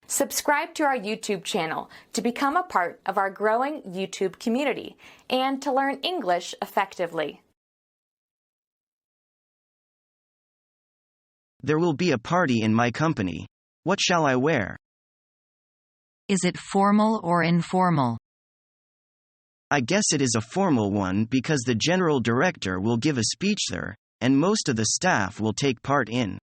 Subscribe to our YouTube channel to become a part of our growing YouTube community and to learn English effectively. There will be a party in my company. What shall I wear? Is it formal or informal? I guess it is a formal one because the general director will give a speech there, and most of the staff will take part in.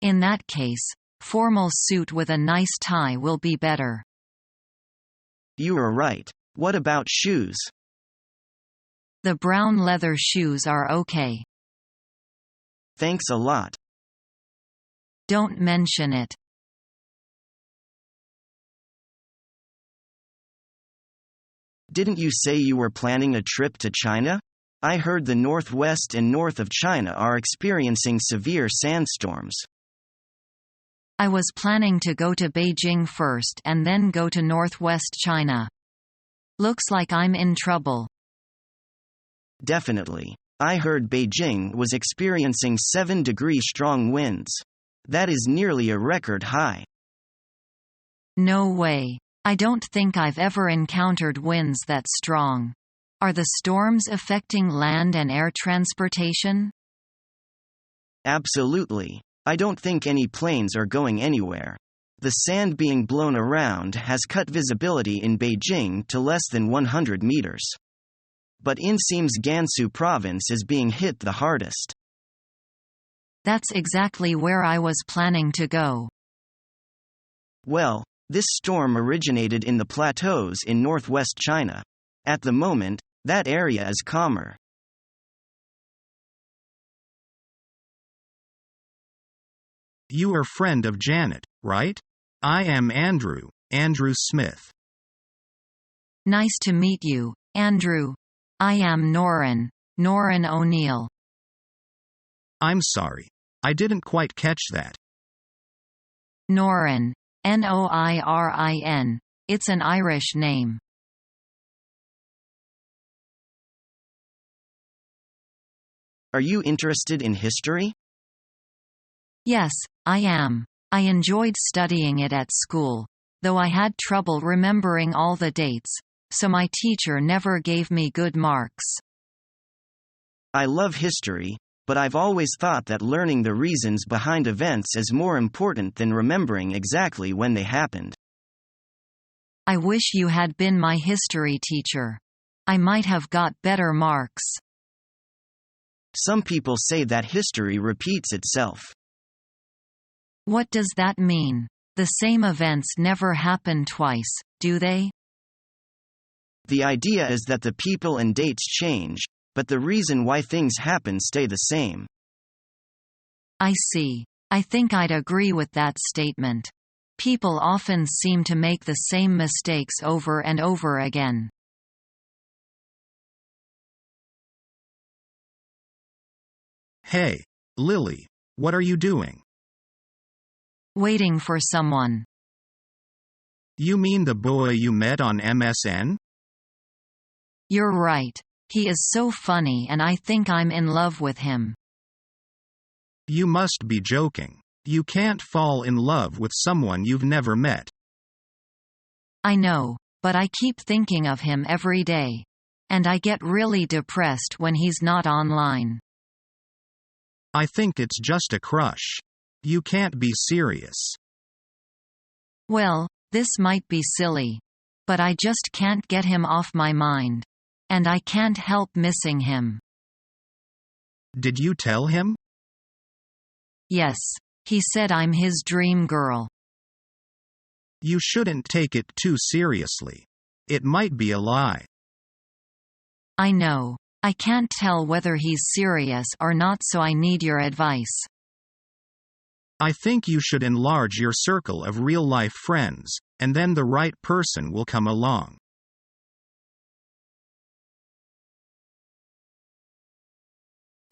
In that case, formal suit with a nice tie will be better. You are right. What about shoes? The brown leather shoes are okay. Thanks a lot. Don't mention it. Didn't you say you were planning a trip to China? I heard the northwest and north of China are experiencing severe sandstorms. I was planning to go to Beijing first and then go to northwest China. Looks like I'm in trouble. Definitely. I heard Beijing was experiencing 7-degree strong winds. That is nearly a record high. No way. I don't think I've ever encountered winds that strong. Are the storms affecting land and air transportation? Absolutely. I don't think any planes are going anywhere. The sand being blown around has cut visibility in Beijing to less than 100 meters. But Inseam's Gansu province is being hit the hardest. That's exactly where I was planning to go. Well, this storm originated in the plateaus in northwest China. At the moment, that area is calmer. You are friend of Janet, right? I am Andrew Smith. Nice to meet you, Andrew. I am Norin O'Neill. I'm sorry. I didn't quite catch that. Norin. Noirin. It's an Irish name. Are you interested in history? Yes, I am. I enjoyed studying it at school, though I had trouble remembering all the dates, so my teacher never gave me good marks. I love history, but I've always thought that learning the reasons behind events is more important than remembering exactly when they happened. I wish you had been my history teacher. I might have got better marks. Some people say that history repeats itself. What does that mean? The same events never happen twice, do they? The idea is that the people and dates change, but the reason why things happen stay the same. I see. I think I'd agree with that statement. People often seem to make the same mistakes over and over again. Hey, Lily, what are you doing? Waiting for someone. You mean the boy you met on MSN? You're right. He is so funny and I think I'm in love with him. You must be joking. You can't fall in love with someone you've never met. I know, but I keep thinking of him every day. And I get really depressed when he's not online. I think it's just a crush. You can't be serious. Well, this might be silly. But I just can't get him off my mind. And I can't help missing him. Did you tell him? Yes. He said I'm his dream girl. You shouldn't take it too seriously. It might be a lie. I know. I can't tell whether he's serious or not, so I need your advice. I think you should enlarge your circle of real-life friends, and then the right person will come along.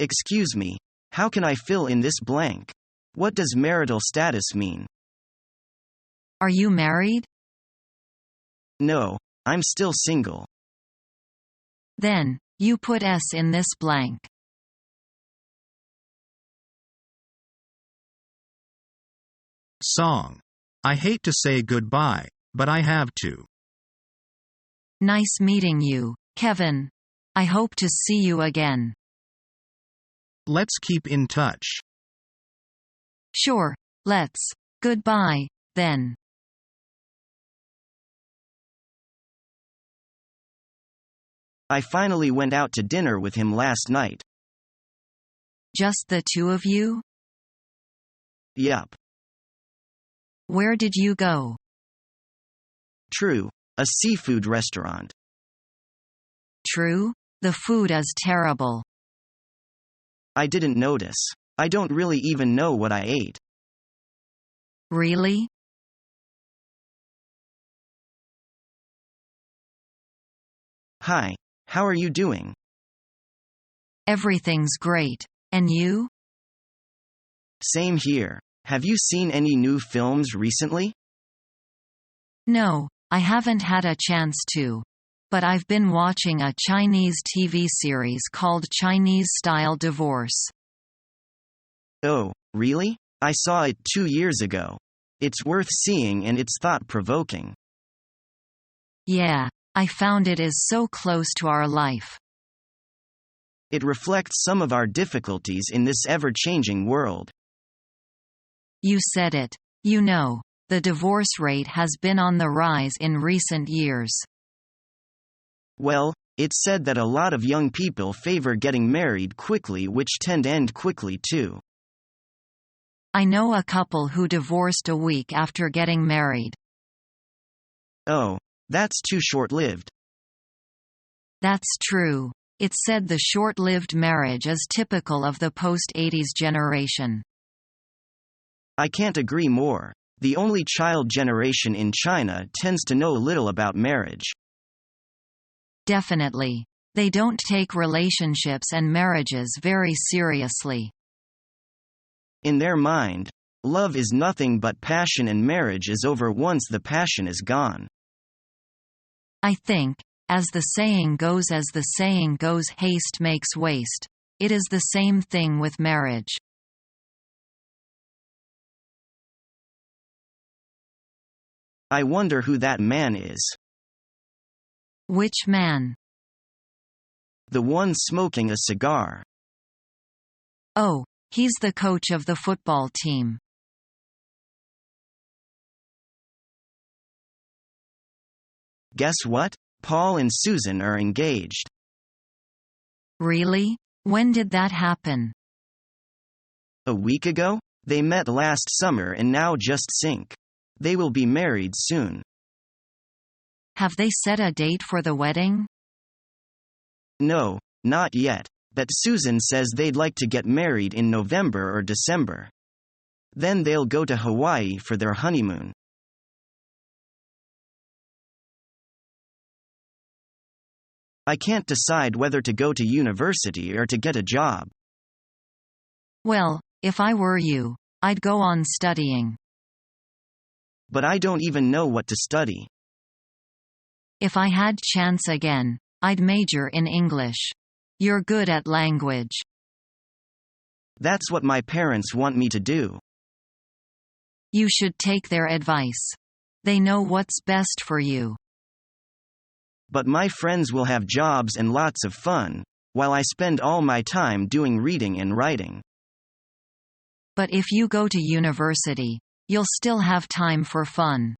Excuse me, how can I fill in this blank? What does marital status mean? Are you married? No, I'm still single. Then, you put S in this blank. Song. I hate to say goodbye, but I have to. Nice meeting you, Kevin. I hope to see you again. Let's keep in touch. Sure, let's. Goodbye, then. I finally went out to dinner with him last night. Just the two of you? Yup. Where did you go? True. A seafood restaurant. True? The food is terrible. I didn't notice. I don't really even know what I ate. Really? Hi. How are you doing? Everything's great. And you? Same here. Have you seen any new films recently? No, I haven't had a chance to. But I've been watching a Chinese TV series called Chinese Style Divorce. Oh, really? I saw it 2 years ago. It's worth seeing and it's thought-provoking. Yeah, I found it is so close to our life. It reflects some of our difficulties in this ever-changing world. You said it. You know, the divorce rate has been on the rise in recent years. Well, it's said that a lot of young people favor getting married quickly, which tend to end quickly too. I know a couple who divorced a week after getting married. Oh, that's too short-lived. That's true. It's said the short-lived marriage is typical of the post-80s generation. I can't agree more. The only child generation in China tends to know little about marriage. Definitely. They don't take relationships and marriages very seriously. In their mind, love is nothing but passion and marriage is over once the passion is gone. I think, as the saying goes, haste makes waste. It is the same thing with marriage. I wonder who that man is. Which man? The one smoking a cigar. Oh, he's the coach of the football team. Guess what? Paul and Susan are engaged. Really? When did that happen? A week ago? They met last summer and now just sync. They will be married soon. Have they set a date for the wedding? No, not yet. But Susan says they'd like to get married in November or December. Then they'll go to Hawaii for their honeymoon. I can't decide whether to go to university or to get a job. Well, if I were you, I'd go on studying. But I don't even know what to study. If I had chance again, I'd major in English. You're good at language. That's what my parents want me to do. You should take their advice. They know what's best for you. But my friends will have jobs and lots of fun, while I spend all my time doing reading and writing. But if you go to university, you'll still have time for fun.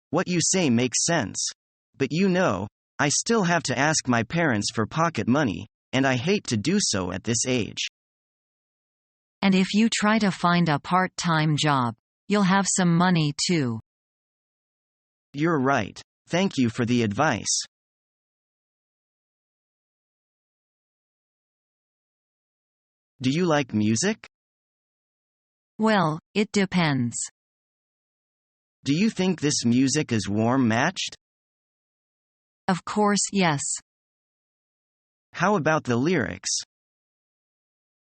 What you say makes sense. But you know, I still have to ask my parents for pocket money, and I hate to do so at this age. And if you try to find a part-time job, you'll have some money too. You're right. Thank you for the advice. Do you like music? Well, it depends. Do you think this music is warm-matched? Of course, yes. How about the lyrics?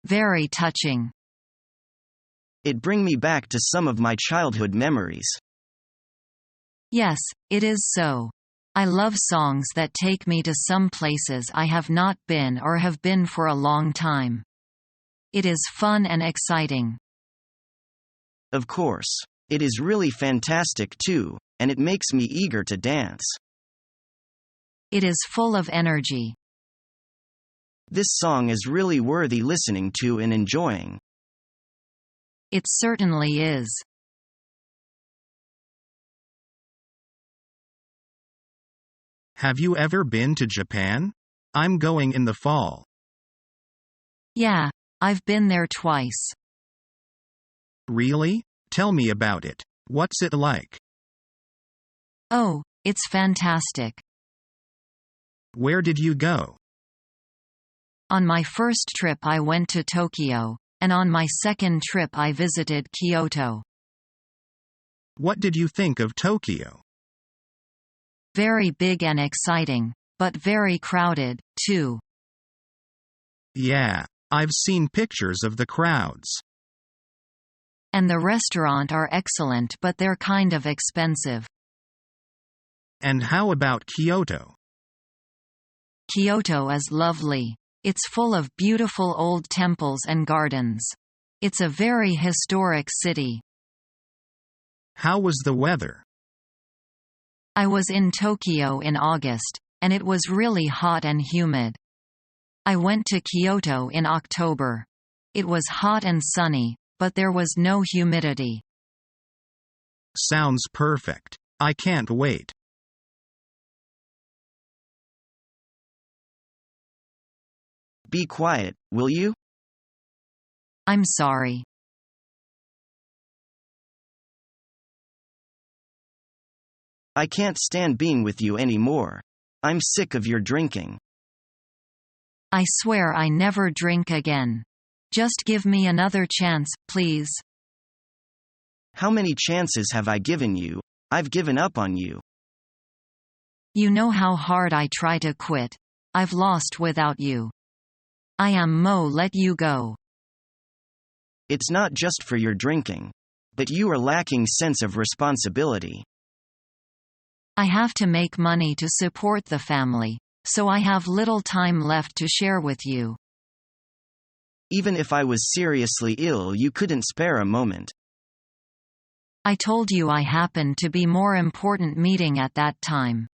Very touching. It brings me back to some of my childhood memories. Yes, it is so. I love songs that take me to some places I have not been or have been for a long time. It is fun and exciting. Of course. It is really fantastic too, and it makes me eager to dance. It is full of energy. This song is really worthy listening to and enjoying. It certainly is. Have you ever been to Japan? I'm going in the fall. Yeah, I've been there twice. Really? Tell me about it. What's it like? Oh, it's fantastic. Where did you go? On my first trip I went to Tokyo, and on my second trip I visited Kyoto. What did you think of Tokyo? Very big and exciting, but very crowded, too. Yeah, I've seen pictures of the crowds. And the restaurant are excellent, but they're kind of expensive. And how about Kyoto? Kyoto is lovely. It's full of beautiful old temples and gardens. It's a very historic city. How was the weather? I was in Tokyo in August, and it was really hot and humid. I went to Kyoto in October. It was hot and sunny, but there was no humidity. Sounds perfect. I can't wait. Be quiet, will you? I'm sorry. I can't stand being with you anymore. I'm sick of your drinking. I swear I never drink again. Just give me another chance, please. How many chances have I given you? I've given up on you. You know how hard I try to quit. I've lost without you. I am let you go. It's not just for your drinking. But you are lacking sense of responsibility. I have to make money to support the family, so I have little time left to share with you. Even if I was seriously ill, you couldn't spare a moment. I told you I happened to be more important meeting at that time.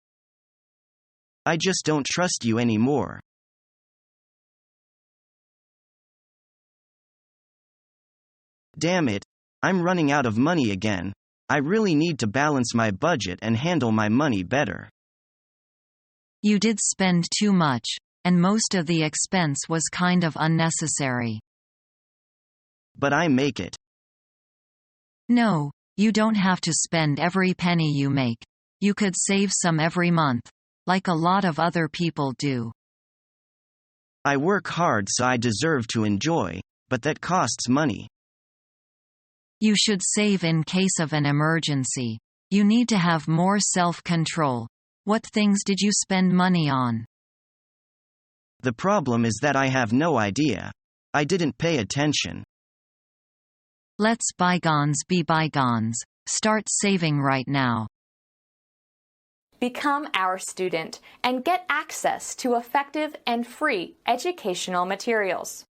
I just don't trust you anymore. Damn it. I'm running out of money again. I really need to balance my budget and handle my money better. You did spend too much, and most of the expense was kind of unnecessary. But I make it. No, you don't have to spend every penny you make. You could save some every month, like a lot of other people do. I work hard, so I deserve to enjoy, but that costs money. You should save in case of an emergency. You need to have more self-control. What things did you spend money on? The problem is that I have no idea. I didn't pay attention. Let's bygones be bygones. Start saving right now. Become our student and get access to effective and free educational materials.